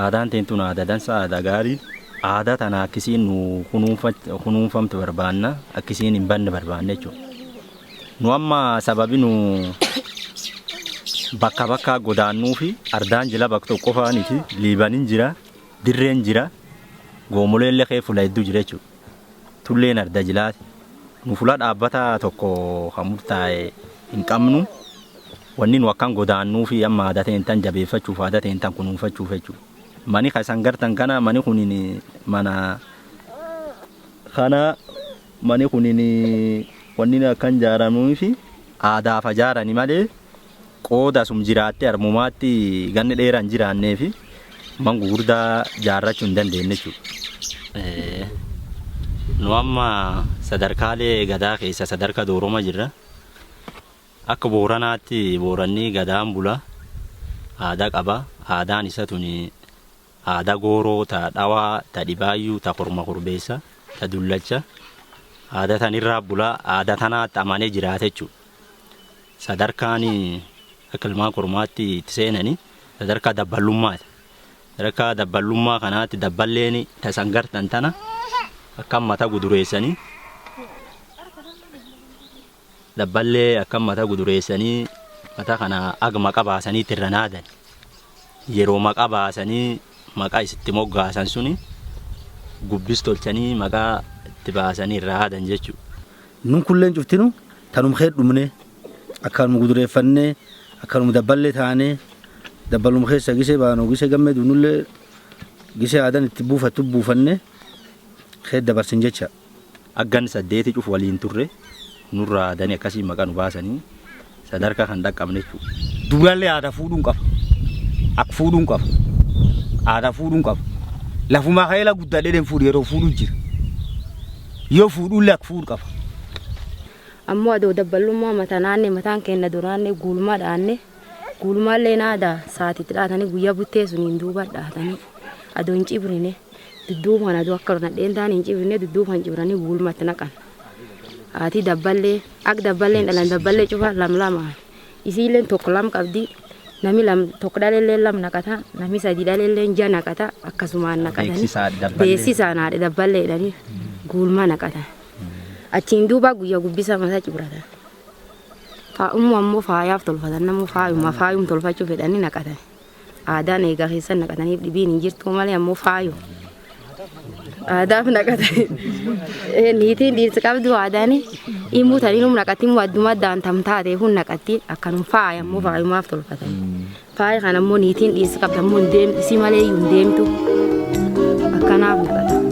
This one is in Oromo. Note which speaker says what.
Speaker 1: Aadaan teentuun aadaa dansaa aadaa gaarii. Aadaa tana akkisiin nu kunuunfamtu barbaanna akkisiin hin banne barbaanne jechuudha. Nu amma sababi nu bakka bakka godaannuu fi ardaan jila bakka tokko qofaaniti liibaniin jira dirreen jira goomolee illee kee fuula hedduu jira jechuudha. Tulleen arda jilaati. Nu fuula dhaabbata tokko kan murtaa'e hin qabnu. Wanni nu akkan godaannuu fi amma aadaa teentan jabeeffachuuf aadaa teentan kunuunfachuuf jechuudha. Mani kan gartan kana mani kunin mana kana mani kunin wanni akkan jaaramuu fi aadaaf ajaarani malee qooda sum jiraatte armumaatti ganni dheeraan jiraannee fi man gurguddaa jaarrachuu hin dandeenye jechuudha. Nu amma sadarkaalee gadaa keessa sadarkaa dooroma jirra. Akka Booranaatti Booranni gadaan bula aadaa qaba. Aadaan isa tuni aadaa gooroo, ta dhawaa, ta dhibaayyuu, ta korma korbeessa, ta dullacha. Aadaa tanirraa bula aadaa tanaatti amanee jiraate jechuudha. Sadarkaan akka ilmaan kormaatti itti seenani sadarkaa dabballummaati. Sadarkaa dabballummaa kanaatti dabballeen ta sangartan tana akka mata gudureessanii dabballee akka mata gudureessanii mata kana aga maqaa baasanii irra naadan. Yeroo maqaa baasanii maqaa isitti moggaasan suni gubbis tolchanii maqaa itti baasanii irra naadan jechuudha.
Speaker 2: Nun kulleen cuftinu tanum heddumne akkanuma gudureeffannee akkanuma dabballee taanee dabbaluma keessa gisee baanoo gisee gammee dunullee gisee aadan itti buufattu buufannee hedduu dabarsin jecha.
Speaker 1: Aggan 8 cuf waliin turre nurraa aadanii akkasii maqaa nu baasanii sadarkaa kan dhaqqabne jechuudha.
Speaker 3: Duulallee aadaa fuudhuun qaba. Akka fuudhuun qaba. Aadaa fuudhuun qaba. Lafumaa ka'ee la guddaa dheedeen fuudhu yeroo fuudhu jira. Yoo fuudhullee akka fuudhu qaba.
Speaker 4: Ammoo adoo dabballummaa mataa naannee mataan keenya duraanne guulmaa dhaanne guulmaallee naadaa saatiitti dhaatanii guyyaa buttee suniin duuba dhaatanii adoo hin cibrine dudduubaan adoo akka nadheen taane hin cibrine dudduubaan cibranii guulmatti naqan. Ati dabballee ak dabballeen dhalan dabballee cufa lama isiilleen tokko lam qabdi nami lam tokko dhalellee lam naqata nami sadi dhalellee ja naqata akkasumaan naqatanii beeksisaan haadha dabballee jedhanii guulmaa naqatan. Achiin duuba guyyaa gubbisa mataa cibratan. Faa'ummaa ammoo faayaaf tolfatan namuu faayum tolfachuu fedhanii naqatan. Aadaan eegaa keessan naqataniif dhibiin hin jirtu malee ammoo faayu. Aadaaf naqatan. Niitiin dhiirsi qabdu aadaani immoo taniinum naqatiin wadduma daantam taate hun naqatti akkanum faaya ammoo faayumaaf tolfatan. Faaya kana ammoo niitiin dhiirsi qabdu ammoo hin deemtu si malee hin deemtu akkanaaf naqatan.